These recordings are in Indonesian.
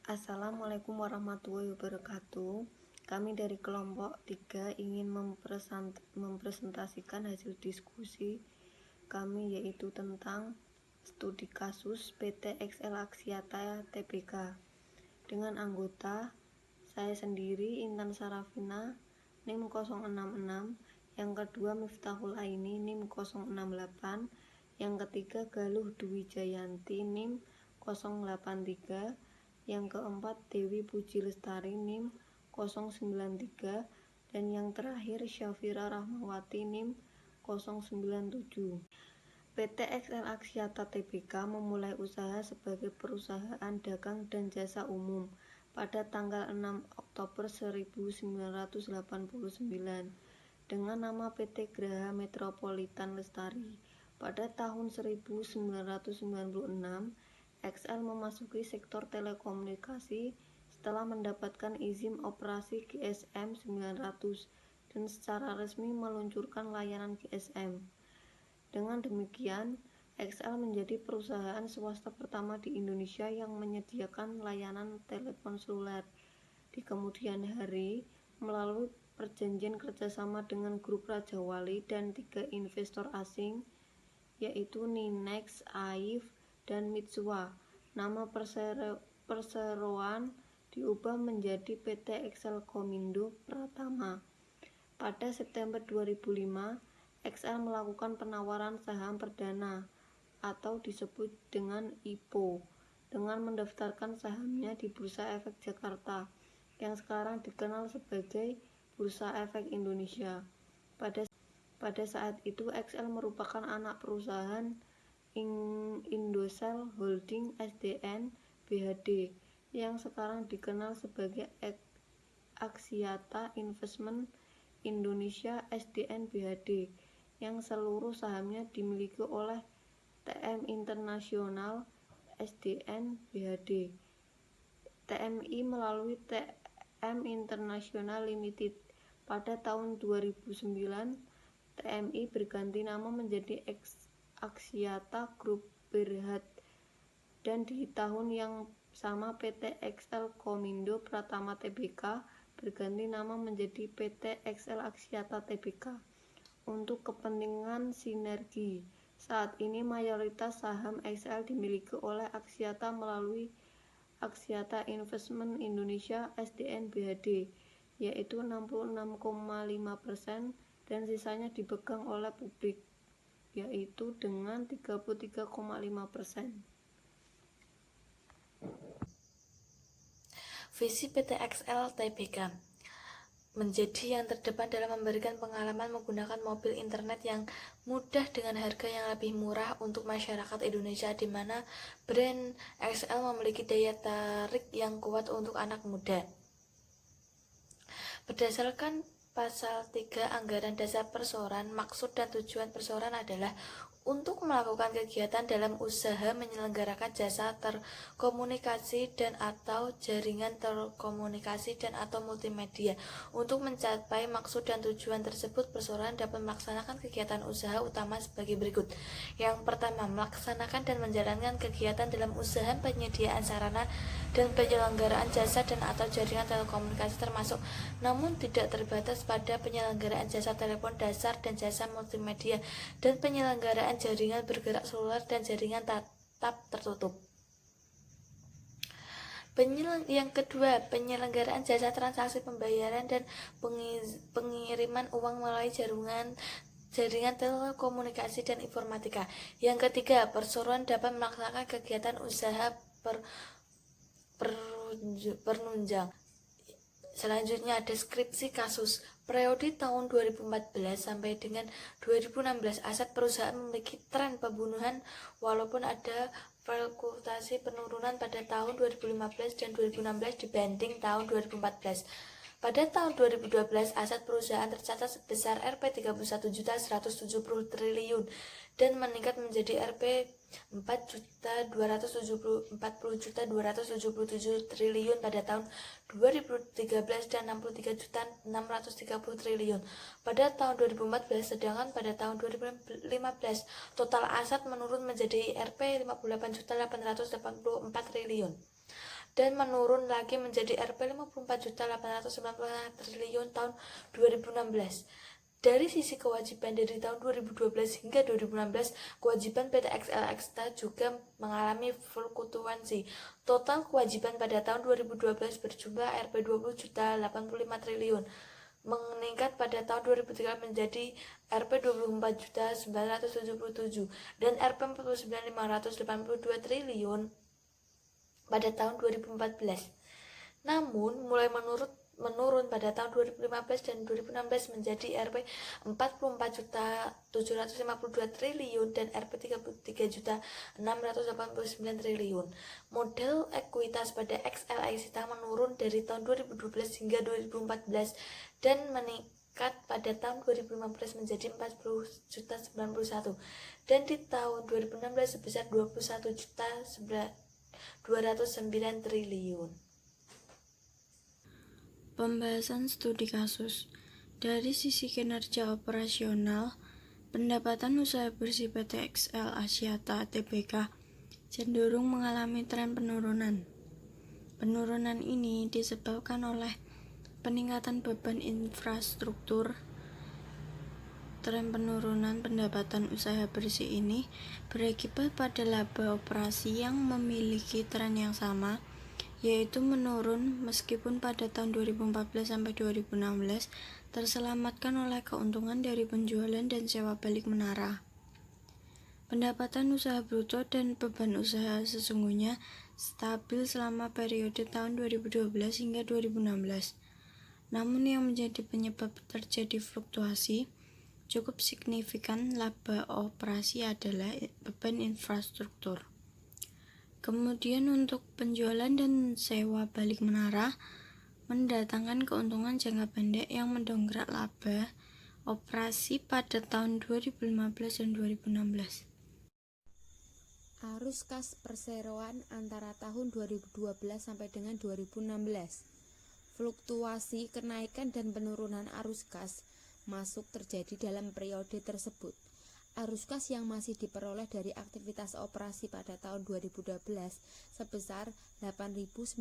Assalamualaikum warahmatullahi wabarakatuh. Kami dari kelompok 3 ingin mempresentasikan hasil diskusi kami, yaitu tentang studi kasus PT XL Axiata Tbk dengan anggota saya sendiri Intan Sarafina NIM 066, yang kedua Miftahul Aini NIM 068, yang ketiga Galuh Dwi Jayanti NIM 083, yang keempat Dewi Puji Lestari NIM 093, dan yang terakhir Syafira Rahmawati NIM 097. PT XL Axiata Tbk memulai usaha sebagai perusahaan dagang dan jasa umum pada tanggal 6 Oktober 1989 dengan nama PT Graha Metropolitan Lestari. Pada tahun 1996, XL memasuki sektor telekomunikasi setelah mendapatkan izin operasi GSM 900 dan secara resmi meluncurkan layanan GSM. Dengan demikian, XL menjadi perusahaan swasta pertama di Indonesia yang menyediakan layanan telepon seluler. Di kemudian hari, melalui perjanjian kerjasama dengan grup Raja Wali dan 3 investor asing, yaitu Ninex, AIF, dan Mitsua, nama perseroan diubah menjadi PT XL Komindo Pratama. Pada September 2005, XL melakukan penawaran saham perdana atau disebut dengan IPO dengan mendaftarkan sahamnya di Bursa Efek Jakarta yang sekarang dikenal sebagai Bursa Efek Indonesia. Pada saat itu XL merupakan anak perusahaan Indosel Holding SDN BHD yang sekarang dikenal sebagai Axiata Investment Indonesia SDN BHD, yang seluruh sahamnya dimiliki oleh TM International SDN BHD. TMI melalui TM International Limited. Pada tahun 2009, TMI berganti nama menjadi Axiata Group Berhad, dan di tahun yang sama PT XL Komindo Pratama Tbk berganti nama menjadi PT XL Axiata Tbk. Untuk kepentingan sinergi, saat ini mayoritas saham XL dimiliki oleh Axiata melalui Axiata Investment Indonesia SDN BHD, yaitu 66,5%, dan sisanya dipegang oleh publik, yaitu dengan 33,5%. Visi PT XL Tbk menjadi yang terdepan dalam memberikan pengalaman menggunakan mobil internet yang mudah dengan harga yang lebih murah untuk masyarakat Indonesia, di mana brand XL memiliki daya tarik yang kuat untuk anak muda. Berdasarkan Pasal 3 Anggaran Dasar Perseroan, maksud dan tujuan perseroan adalah untuk melakukan kegiatan dalam usaha menyelenggarakan jasa terkomunikasi dan atau jaringan terkomunikasi dan atau multimedia. Untuk mencapai maksud dan tujuan tersebut, perseroan dapat melaksanakan kegiatan usaha utama sebagai berikut. Yang pertama, melaksanakan dan menjalankan kegiatan dalam usaha penyediaan sarana dan penyelenggaraan jasa dan atau jaringan telekomunikasi, termasuk namun tidak terbatas pada penyelenggaraan jasa telepon dasar dan jasa multimedia, dan penyelenggaraan jaringan bergerak seluler dan jaringan tatap tertutup. Yang kedua, penyelenggaraan jasa transaksi pembayaran dan pengiriman uang melalui jaringan telekomunikasi dan informatika. Yang ketiga, perseroan dapat melaksanakan kegiatan usaha penunjang. Selanjutnya, deskripsi kasus. Periode tahun 2014 sampai dengan 2016, aset perusahaan memiliki tren pembunuhan walaupun ada fluktuasi penurunan pada tahun 2015 dan 2016 dibanding tahun 2014. Pada tahun 2012, aset perusahaan tercatat sebesar Rp31.170 triliun dan meningkat menjadi Rp4.240.277 triliun pada tahun 2013 dan Rp63.630 triliun pada tahun 2014. Sedangkan pada tahun 2015, total aset menurun menjadi Rp58.884 triliun. dan menurun lagi menjadi Rp 54.890 triliun tahun 2016. Dari sisi kewajiban dari tahun 2012 hingga 2016, kewajiban PT XL juga mengalami fluktuasi. Total kewajiban pada tahun 2012 berjumlah Rp 20.085 triliun, meningkat pada tahun 2003 menjadi Rp 24.977 dan Rp 49.582 triliun pada tahun 2014. Namun, mulai menurun pada tahun 2015 dan 2016 menjadi Rp 44.752 triliun dan Rp 33.689 triliun. Model ekuitas pada XL Axiata menurun dari tahun 2012 hingga 2014 dan meningkat pada tahun 2015 menjadi 40.091 dan di tahun 2016 sebesar 21.209 triliun. Pembahasan studi kasus. Dari sisi kinerja operasional, pendapatan usaha bersih PT XL Axiata Tbk cenderung mengalami tren penurunan. Penurunan ini disebabkan oleh peningkatan beban infrastruktur. Tren penurunan pendapatan usaha bersih ini berakibat pada laba operasi yang memiliki tren yang sama, yaitu menurun meskipun pada tahun 2014 sampai 2016 terselamatkan oleh keuntungan dari penjualan dan sewa balik menara. Pendapatan usaha bruto dan beban usaha sesungguhnya stabil selama periode tahun 2012 hingga 2016. Namun yang menjadi penyebab terjadi fluktuasi cukup signifikan laba operasi adalah beban infrastruktur. Kemudian untuk penjualan dan sewa balik menara mendatangkan keuntungan jangka pendek yang mendongkrak laba operasi pada tahun 2015 dan 2016. Arus kas perseroan antara tahun 2012 sampai dengan 2016. Fluktuasi kenaikan dan penurunan arus kas masuk terjadi dalam periode tersebut. Arus kas yang masih diperoleh dari aktivitas operasi pada tahun 2012 sebesar 8.985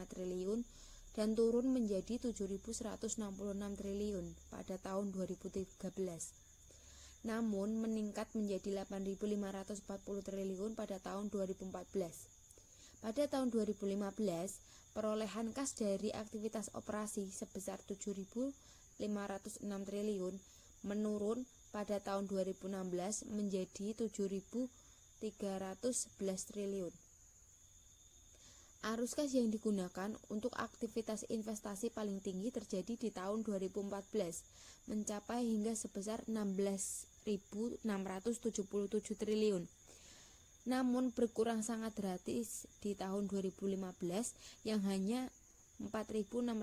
triliun dan turun menjadi 7.166 triliun pada tahun 2013. Namun meningkat menjadi 8.540 triliun pada tahun 2014. Pada tahun 2015, perolehan kas dari aktivitas operasi sebesar 7.506 triliun menurun pada tahun 2016 menjadi 7.311 triliun. Arus kas yang digunakan untuk aktivitas investasi paling tinggi terjadi di tahun 2014, mencapai hingga sebesar 16.677 triliun. Namun berkurang sangat drastis di tahun 2015 yang hanya 4.605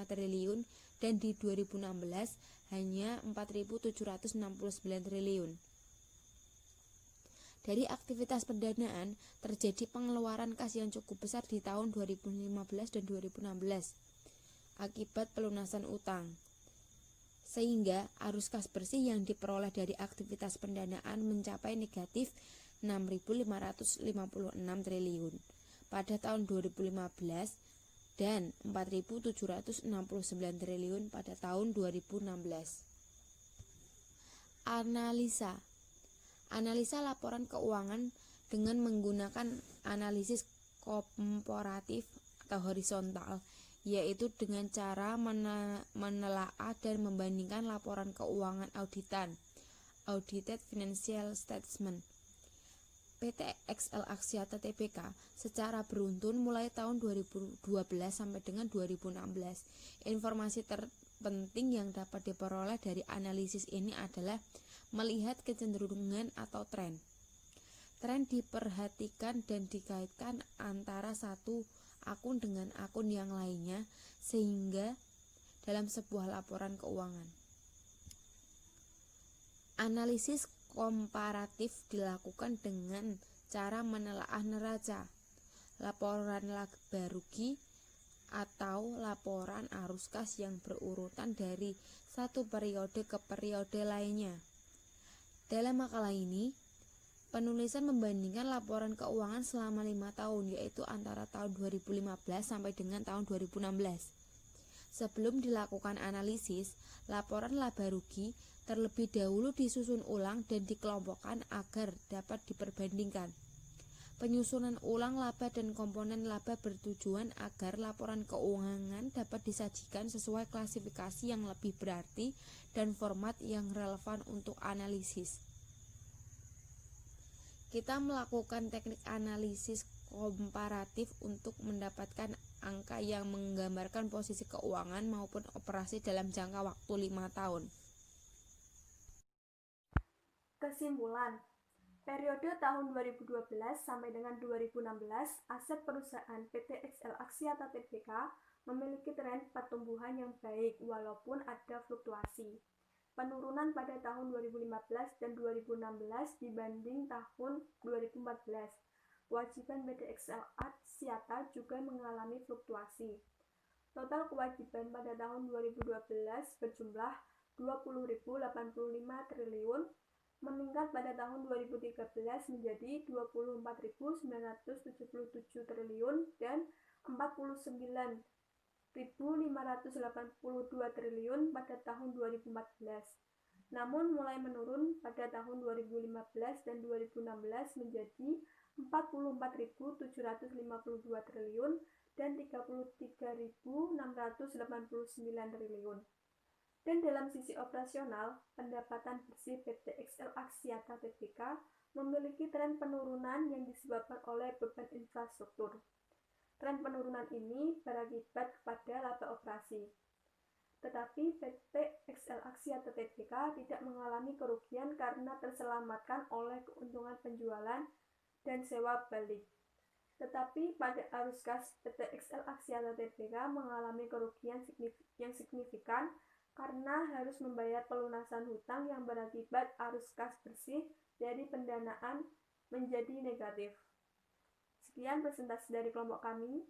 triliun dan di 2016 hanya 4.769 triliun. Dari aktivitas pendanaan terjadi pengeluaran kas yang cukup besar di tahun 2015 dan 2016 akibat pelunasan utang, sehingga arus kas bersih yang diperoleh dari aktivitas pendanaan mencapai negatif 6.556 triliun pada tahun 2015 dan 4.769 triliun pada tahun 2016. Analisa laporan keuangan dengan menggunakan analisis komparatif atau horizontal, yaitu dengan cara menelaah dan membandingkan laporan keuangan auditan (Audited Financial Statement) PT XL Axiata Tbk secara beruntun mulai tahun 2012 sampai dengan 2016. Informasi terpenting yang dapat diperoleh dari analisis ini adalah melihat kecenderungan atau tren. Tren diperhatikan dan dikaitkan antara satu akun dengan akun yang lainnya sehingga dalam sebuah laporan keuangan. Analisis komparatif dilakukan dengan cara menelaah neraca, laporan laba rugi, atau laporan arus kas yang berurutan dari satu periode ke periode lainnya. Dalam makalah ini, Penulisan membandingkan laporan keuangan selama 5 tahun, yaitu antara tahun 2015 sampai dengan tahun 2016. Sebelum dilakukan analisis, laporan laba rugi terlebih dahulu disusun ulang dan dikelompokkan agar dapat diperbandingkan. Penyusunan ulang laba dan komponen laba bertujuan agar laporan keuangan dapat disajikan sesuai klasifikasi yang lebih berarti dan format yang relevan untuk analisis. Kita melakukan teknik analisis komparatif untuk mendapatkan angka yang menggambarkan posisi keuangan maupun operasi dalam jangka waktu 5 tahun. Kesimpulan, periode tahun 2012 sampai dengan 2016, aset perusahaan PT XL Axiata Tbk memiliki tren pertumbuhan yang baik walaupun ada fluktuasi. Penurunan pada tahun 2015 dan 2016 dibanding tahun 2014. Kewajiban PT XL Axiata juga mengalami fluktuasi. Total kewajiban pada tahun 2012 berjumlah 20.085 triliun, meningkat pada tahun 2013 menjadi 24.977 triliun dan 49.582 triliun pada tahun 2014. Namun mulai menurun pada tahun 2015 dan 2016 menjadi 44.752 triliun dan 33.689 triliun. Dan dalam sisi operasional, pendapatan bersih PT XL Axiata Tbk memiliki tren penurunan yang disebabkan oleh beban infrastruktur. Tren penurunan ini berakibat kepada laba operasi. Tetapi PT XL Axiata Tbk tidak mengalami kerugian karena terselamatkan oleh keuntungan penjualan dan sewa balik. Tetapi pada arus kas, PT XL Axiata Tbk mengalami kerugian yang signifikan karena harus membayar pelunasan hutang yang berakibat arus kas bersih dari pendanaan menjadi negatif. Sekian presentasi dari kelompok kami.